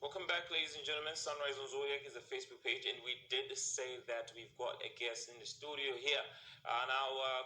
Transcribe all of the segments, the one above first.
Welcome back, ladies and gentlemen. Sunrise on Zodiac is a Facebook page, and we did say that we've got a guest in the studio here.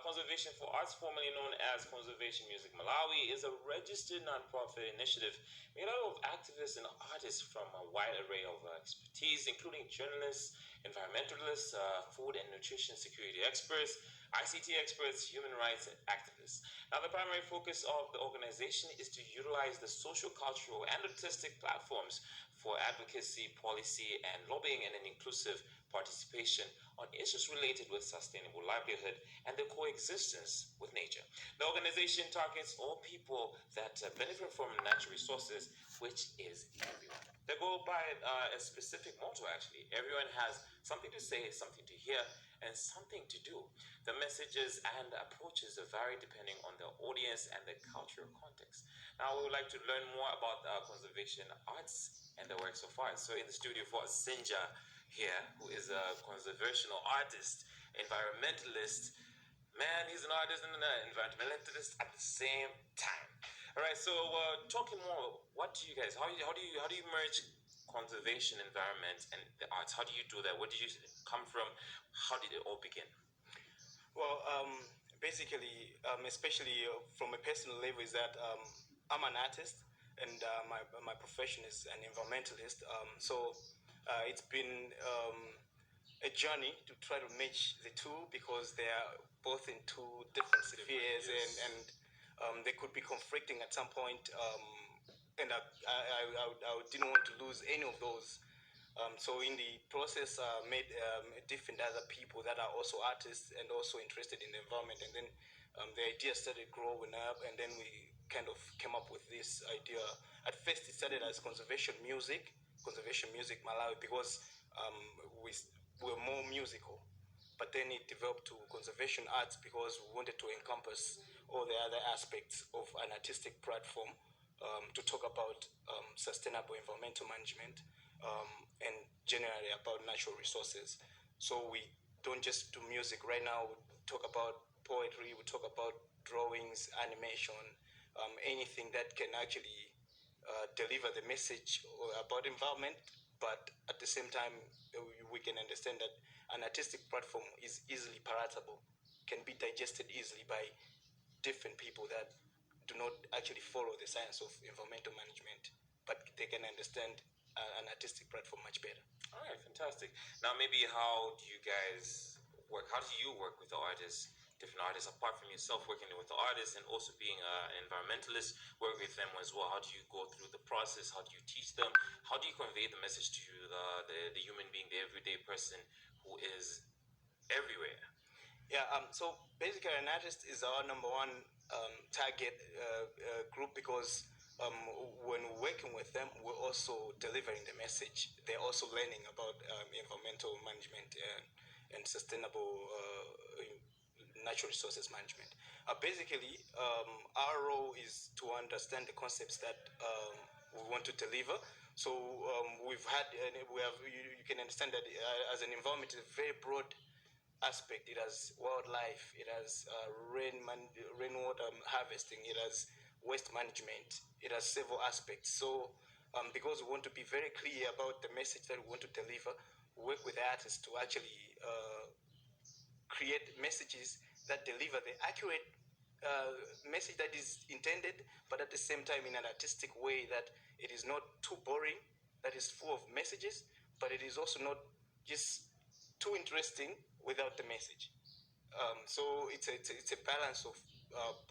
Conservation for Arts, formerly known as Conservation Music Malawi, is a registered nonprofit initiative made up of activists and artists from a wide array of expertise, including journalists, environmentalists, food and nutrition security experts, ICT experts, human rights activists. Now, the primary focus of the organization is to utilize the social, cultural, and artistic platforms for advocacy, policy, and lobbying, and an inclusive participation on issues related with sustainable livelihood and the coexistence with nature. The organization targets all people that benefit from natural resources, which is everyone. They go by a specific motto, actually. Everyone has something to say, something to hear, and something to do. The messages and approaches vary depending on the audience and the cultural context. Now, we would like to learn more about conservation arts and the works of art. So, in the studio for Zinja here, who is a conservational artist, environmentalist. Man, he's an artist and an environmentalist at the same time. All right, so talking more, what do you guys? How do you merge conservation, environment, and the arts? How do you do that? Where did you come from? How did it all begin? Well, basically, especially from a personal level, is that I'm an artist and my profession is an environmentalist. So it's been a journey to try to match the two because they are both in two different spheres, Yes. and they could be conflicting at some point. And I didn't want to lose any of those. So in the process, met different other people that are also artists and also interested in the environment. And then the idea started growing up, and then we kind of came up with this idea. At first, it started as conservation music Malawi, because we were more musical. But then it developed to conservation arts because we wanted to encompass all the other aspects of an artistic platform, to talk about sustainable environmental management, and generally about natural resources. So we don't just do music. Right now, we talk about poetry, we talk about drawings, animation, anything that can actually deliver the message about environment, but at the same time, we can understand that an artistic platform is easily palatable, can be digested easily by different people that do not actually follow the science of environmental management, but they can understand an artistic platform much better. All right, fantastic. Now, maybe how do you guys work? How do you work with the artists, different artists, apart from yourself working with the artists and also being an environmentalist, work with them as well? How do you go through the process? How do you teach them? How do you convey the message to the human being, the everyday person who is everywhere? Yeah, so basically, an artist is our number one target group because when we're working with them, we're also delivering the message. They're also learning about environmental management and sustainable natural resources management. Basically, our role is to understand the concepts that we want to deliver. So we've had, we have, you can understand that as an environment, it's a very broad aspect. It has wildlife, it has rainwater harvesting, it has waste management, it has several aspects. So because we want to be very clear about the message that we want to deliver, we work with artists to actually create messages that deliver the accurate message that is intended, but at the same time in an artistic way that it is not too boring, that is full of messages, but it is also not just too interesting without the message. So it's a balance of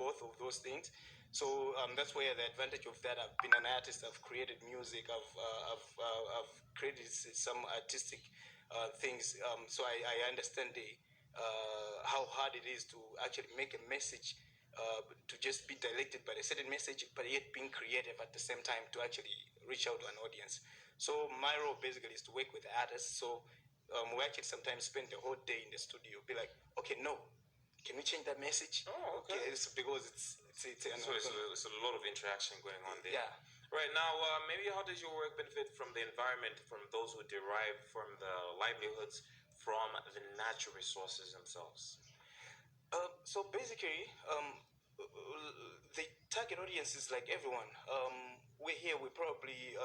both of those things. So that's where the advantage of that. I've been an artist. I've created music. I've created some artistic things. So I understand how hard it is to actually make a message, to just be directed by a certain message, but yet being creative at the same time to actually reach out to an audience. So my role basically is to work with the artists. So we actually sometimes spend the whole day in the studio, be like, okay, no, can we change that message? Oh, okay. It's because it's So it's a lot of interaction going on there. Yeah. Right now, maybe how does your work benefit from the environment, from those who derive from the livelihoods from the natural resources themselves? So basically, the target audience is like everyone. We're here. We probably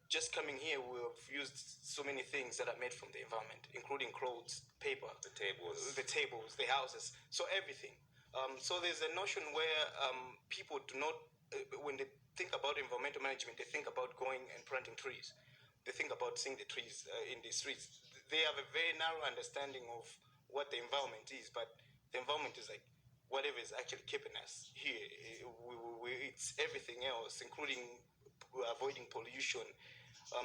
just coming here, we've used so many things that are made from the environment, including clothes, paper, The tables, the houses, so everything. So there's a notion where people do not, when they think about environmental management, they think about going and planting trees. They think about seeing the trees in the streets. They have a very narrow understanding of what the environment is, but the environment is like whatever is actually keeping us here. It's everything else, including avoiding pollution.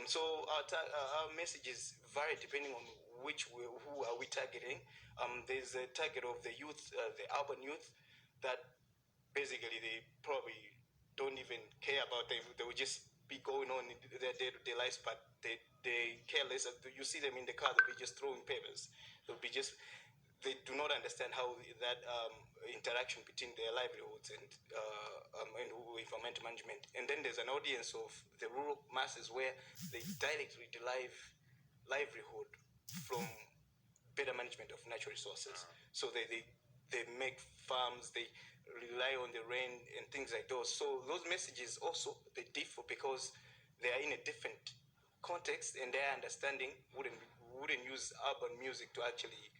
So our messages vary depending on who are we targeting. There's a target of the youth, the urban youth, that basically they probably don't even care about them. They will just be going on in their day-to-day lives, but they care less. You see them in the car, they'll be just throwing papers. They'll be just they do not understand how that interaction between their livelihoods and environmental management. And then there's an audience of the rural masses where they directly derive livelihood from better management of natural resources. So they make farms, they rely on the rain and things like those. So those messages also they differ because they are in a different context and their understanding wouldn't use urban music to actually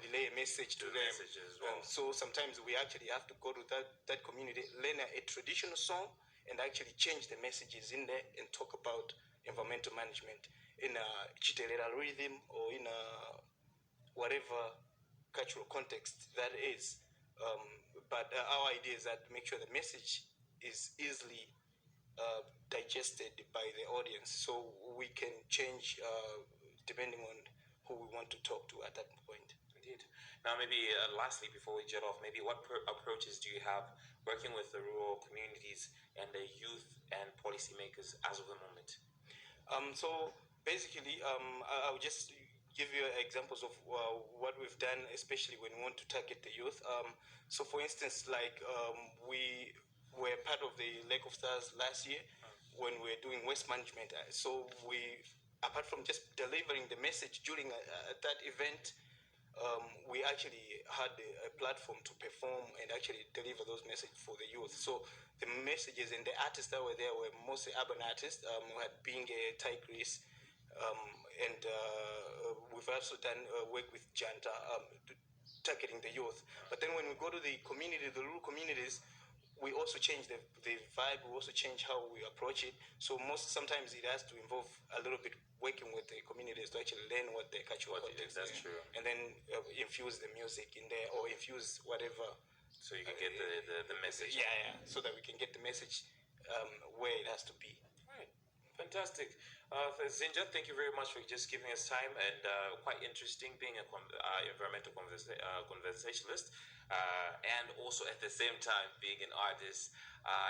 relay a message to them. As well. So sometimes we actually have to go to that community, learn a traditional song, and actually change the messages in there and talk about environmental management in a chitelera rhythm or in a whatever cultural context that is. But our idea is that make sure the message is easily digested by the audience, so we can change depending on who we want to talk to at that point. Indeed. Now, maybe lastly, before we jet off, maybe what approaches do you have working with the rural communities and the youth and policymakers as of the moment? So basically, I'll just give you examples of what we've done, especially when we want to target the youth. So, for instance, like we were part of the Lake of Stars last year when we were doing waste management. So we, apart from just delivering the message during that event, we actually had a platform to perform and actually deliver those messages for the youth. So the messages and the artists that were there were mostly urban artists. We had Being a Tigress, and we've also done work with Janta, targeting the youth. But then when we go to the community, the rural communities, we also change the vibe. We also change how we approach it. So sometimes it has to involve a little bit working with the communities to actually learn what their cultural context That's is, true. and then infuse the music in there or infuse whatever. So you can get the message. Yeah. So that we can get the message where it has to be. Right. Fantastic. Zinja, thank you very much for just giving us time and quite interesting being a environmental conversationalist and also at the same time being an artist.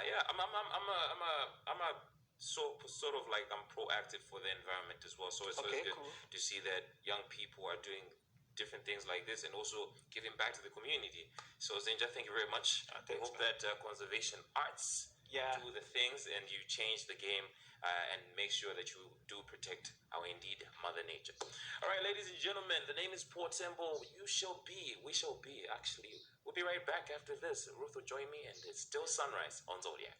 Yeah, I'm a sort of like I'm proactive for the environment as well. So it's Okay, always good cool. to see that young people are doing different things like this and also giving back to the community. So Zinja, thank you very much. I Thanks, hope man. that conservation arts Yeah. do the things and you change the game and make sure that you do protect our indeed mother nature. All right, ladies and gentlemen, the name is Port Temple. You shall be, we shall be. Actually, we'll be right back after this. Ruth will join me, and it's still sunrise on Zodiac.